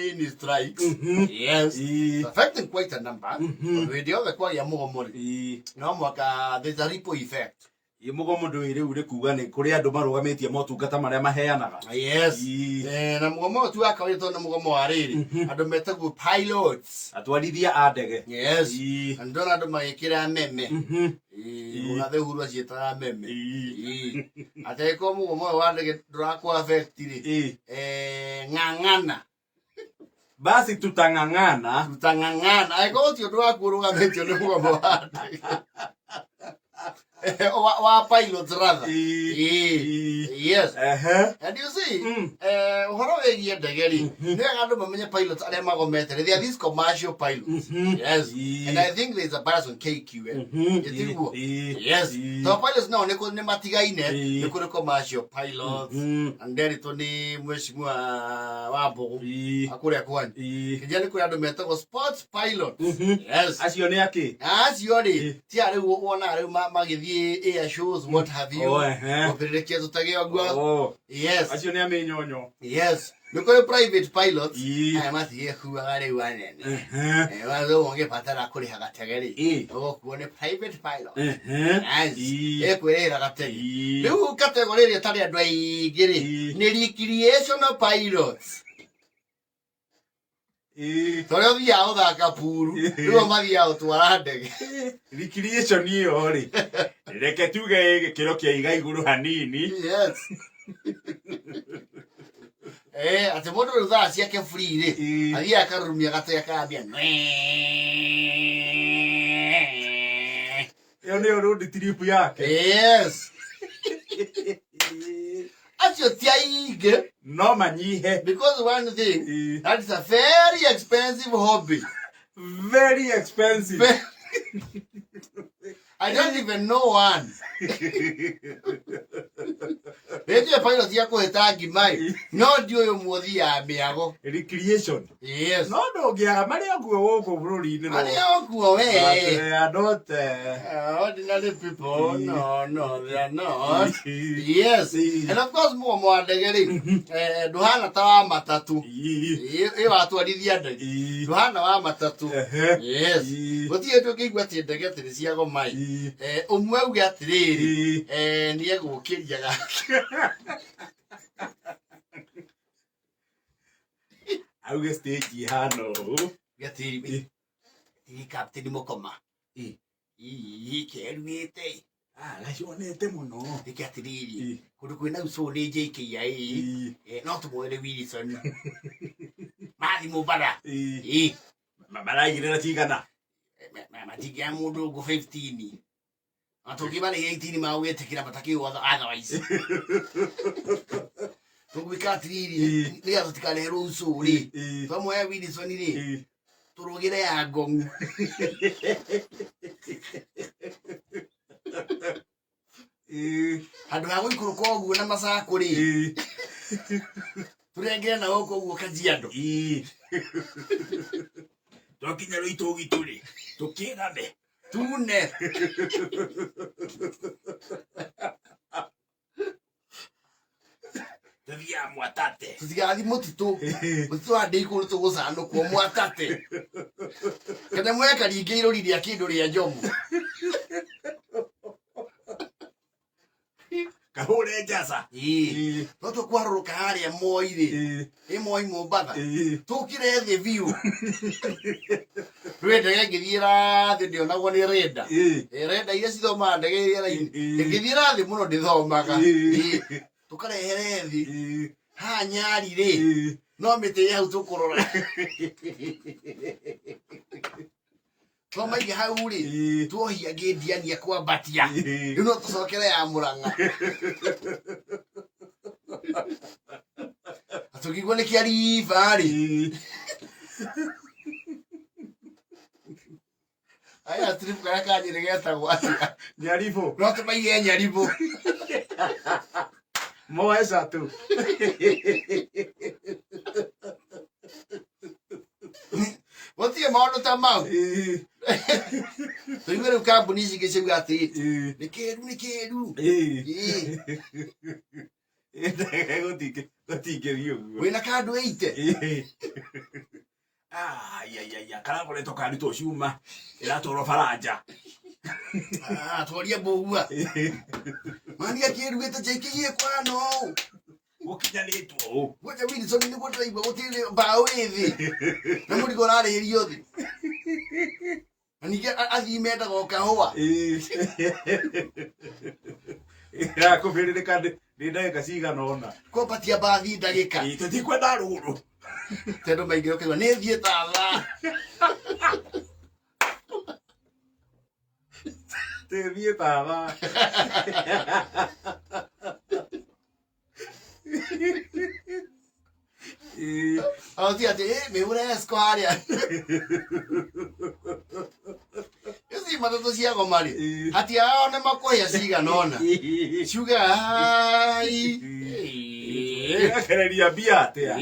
in strikes. Yes. Affecting quite a number. With the other quite a Mũgomo. No mwaka there's a ripple effect. Mũgomo ndũire ure kuga nĩ kũrĩ andũ marũgamĩtie motungata marĩa maheanaga. Yes. Na Mũgomo tu akawĩtwo na Mũgomo wa rĩrĩ. Andũ metagwo pilots. Atwarithia a ndege. Yes. Andũ andũ magĩkĩra meme. Ũgathe hurwa ciĩtaga meme. Ateko Mũgomo wa ndege ndũrakwa affect rĩ. Ng'ang'ana. Basi tutang'ang'ana. Tutang'ang'ana. Aiko ti ũndũ wa kũrũgamĩtio nĩ Mũgomo wa ndege. Wa pilots rather. Yes. And you see, uhoro wĩgiĩ ndege rĩ, nĩ andũ mamenye pilots arĩa magomete. They are these commercial pilots. Yes. And I think there's a bias on KQ. Yes. So pilots now nĩ matigaine, nĩ kũrĩ commercial pilots. And then ito nĩ mheshimiwa wa Mbogo akũrĩa kwanyu. Kĩnja nĩ kũrĩ andũ metagwo sports pilots. Yes. Acio nĩ akĩ? Acio rĩ, ti arĩ wona rĩu magĩthiĩ air shows, what have you. Opelekea tutagea gwa. Yes. Acio nĩ amenyonyo. Yes. Nĩkũrĩ private pilots. Aya mathiĩ kuaga rĩu anene. Wazo wonge patara kũrĩha gatege rĩ. Ũgũkuo nĩ private pilot. Yes. Ekwĩrĩra gatege. Rĩu category ĩrĩa tarĩ andũ aingĩ rĩ, nĩ recreational pilots. Tore thia ũthaka puru. Rĩu mathiaga gũtwara ndege. Recreation iyo rĩ. Reke tuge gĩkĩro kĩa iga igũrũ hanini. Yes. Ati mũndũ rĩu thaa ciake free rĩ. Athiaga akarurumia gatege akambia. Ĩyo nĩyo road trip yake. Yes. Acio ti aingĩ. No manyihe. Because one thing, that is a very expensive hobby. Very expensive. I don't even know one. Maybe a pilot ya kũhĩta ngimai. No ndiũyũ muothi ya mĩago. Recreation. Yes. No ndũngĩaga marĩa nguo gũkũ bũrũri-inĩ. Marĩa nguo we. They are not ordinary people. No, they are not. Yes. And of course Mũgomo wa ndege rĩ, ndũhana ta wa matatũ. Watwarithia ndege. Ndũhana wa matatũ. Yes. Gũtirĩ tũkĩigua atĩ ndege atĩ nĩ cia gomai. Ũmwe auge atĩrĩrĩ, nĩ egũkĩria gake. Auge stage ihana ũũ. Gatĩri Captain Mũkoma. Kerugĩte. Gacionete mũno. Reke atĩrĩrĩ, kũndũ kwĩna uco nĩ JKIA. No tũmwere Wilson. Mathimũ bara. Maraigĩrĩra cigana. Matingĩa mũndũ ngũ 15. Tũngĩmarĩhia 18 magũgĩtĩkĩra matakĩũĩ otherwise. Tũgwĩka atĩrĩrĩ, nĩgetha tũtikareherwo uco rĩ. Twamwoya Wilson rĩ, tũrũgĩre ya ngong'u. Handũ ha gũikũrũka ũguo na macakũ rĩ, tũrengere na gũkũ ũguo Kajiado. Twakinya Rũitũgitũ rĩ, tũkĩgame. Tune. Tũthiaga Mwatate. Tũtigathiĩ mũtitũ. Mũtitũ wa Ndĩikũrũ tũgũcanũkwo Mwatate. Kana mweka ringĩ irũri rĩa kĩndũ rĩa njomu. Kahũre njaca. No tũkwarũrũka harĩa Moi rĩ. Moi Mombatha. Tũkĩre thĩ biũ. Rwĩ ndege ngĩthiĩ rathĩ ndĩonagwo nĩ renda. Renda iria cithomaga ndege rĩera-inĩ. Ngĩthiĩ rathĩ mũno ndĩthomaga. Tũkarehere thĩ. Haha Nyari rĩ. No mĩtĩ ĩ hau tũkũrora. Twaingĩ hau rĩ, tuohia ngĩndiania kwambatia. Rĩu no tũcokere ya Mũrang'a. Tũkĩigua nĩ kĩariba rĩ. Aya trip karĩa ka Nyĩrĩ getagwo atĩa? Nyaribũ. No tũmaige Nyaribũ. Moeca tu. Gũtirĩ maũndũ ta mau. Tũigue rĩu kambuni ici ingĩ ciuga atĩ nĩ kĩĩru. Gũtingĩrio ũguo. Wĩna kandũ 80. ya kana koleto kari to ciuma iratoro faranja twaria mbugua mani akĩruĩte njekigie kwano gũkinyanĩtwo gwaja Wilson nĩguo ndĩraigua gũtirĩ mbaũ ĩthĩ na mũrigo ũrarĩhĩrio thĩ na ningĩ athii mendaga o kahũa yakũbĩrĩrĩka nĩ ndagĩka cigana ũna kwabatia mbathi ndagĩka tũtikwenda rũrũ tondũ maingĩ ũkaigua nĩ thiĩ tatha tĩthiĩ tatha Ati mĩhũre esco harĩa ici matatũ cia gomarĩ hatiao nĩ makũhĩa cigana ũna ciuga hai akereria mbia atĩa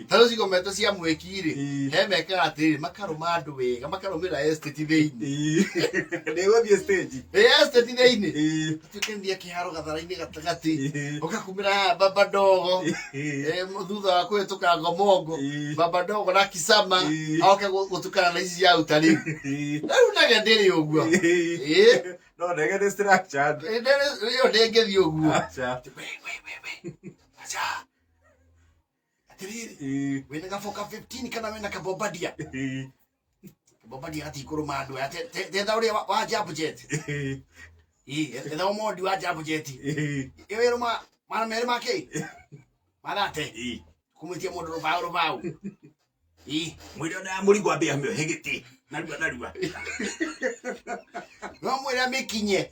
tarũ cigomete cia mwĩki-rĩ he mekaga atĩrĩrĩ makarũma andũ wega makarũmĩra estate thĩinĩ nĩgũthiĩ stage estate thĩinĩ tukendia kĩharo gathara-inĩ gatagatĩ ũkakumĩra baba ndogo thutha wa kũhĩtũka ngomongo baba ndogo na kisama oke gũtukana na ici cia utarĩ rĩu ndege ndĩrĩ ũguo no ndege nĩ structured ĩyo ndĩngĩthiĩ ũguo acha atĩrĩrĩ wĩna gaboka 15 kana wĩna kabombadia kabombadia gatikũrũma andũ aya tetha ũrĩa wa jabjet etha ũmondi wa jabjet ĩyo ĩrũma mana merĩ make mathate kumĩtie mũndũ rũbaũ mwĩrĩ ona mũrigo ambĩa mĩo hĩgĩtĩ narua no mwĩrĩ amĩkinye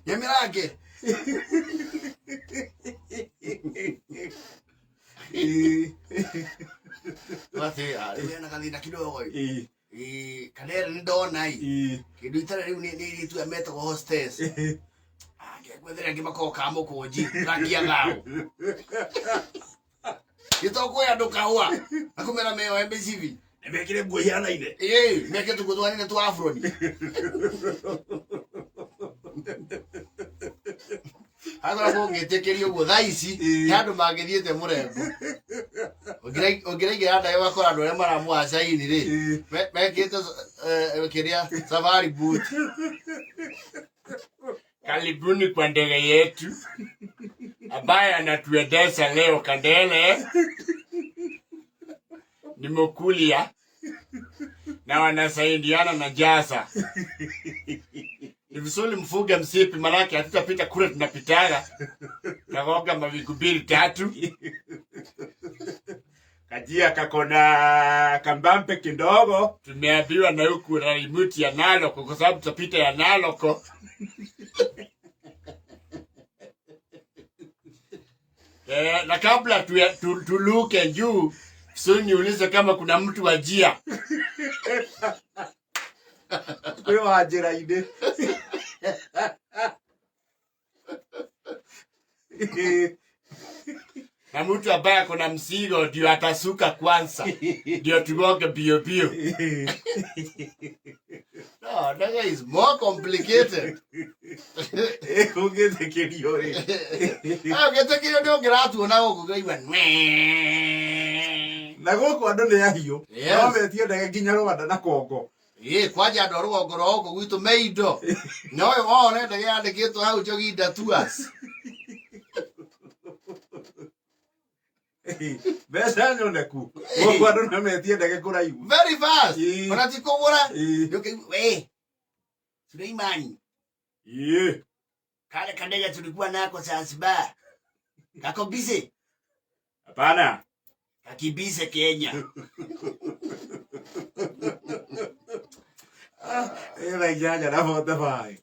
nyamĩrange na gathĩna kidogo kanere nĩ ndona kĩndũ itarĩ rĩu nĩ iritu ya metagwo hostess ngegwethera angĩ makorwo ka mũkũnji rangia thao gĩtokuoya andũ kahũa na kũmera meo MBCV nĩmekĩre nguo ihanaine meke tũkuo twanine twa afroni akoragwo ngĩtĩkĩria ũguo thaa ici nĩ andũ mangĩthiĩte mũrembo ũngĩraingĩra ndege wakora andũ arĩa maramuha caini-rĩ mekĩte kĩrĩa safari boot karibuni kwa ndege yetu ambaye anatuendesha leo Kandele ni Mukulia na wanasaidiana na Jasa. Ni vizuri mfuge msipi manake hatutapita kule tunapitaga. Kagoga mavigubiri 3. Kajia kakona kambampe kidogo. Tumeambiwa na huku na remote ya Naloko kwa sababu tutapita ya Naloko. Na kabla tuluke juu so niulize kama kuna mtu wajia. Kwa wajira-inĩ. Na mtu ambaye akona mzigo ndio atasuka kwanza. Ndio tugoge bio bio. No, that is more complicated. Ũngĩthikĩrio-rĩ. Ũngĩthikĩrio nĩ ũngĩratuona gũkũ ngaigua na gũkũ andũ nĩ ahiũ. No metie ndege nginya Rwanda na Congo. Kwanja andũ a rũgongo rwa gũkũ gwitũ me indo. Na ũyũ wone ndege yandĩkĩtwo hau Joginda Tours. Mbeca nyoneku. Gũkũ andũ nĩ metie ndege kũraihu. Very fast. Ona ti kũgũra. We Suleimani. Kale kandege tulikuwa nako Zanzibar. Kako busy? Hapana. Kakibize Kenya. Ĩra ijanja na 45.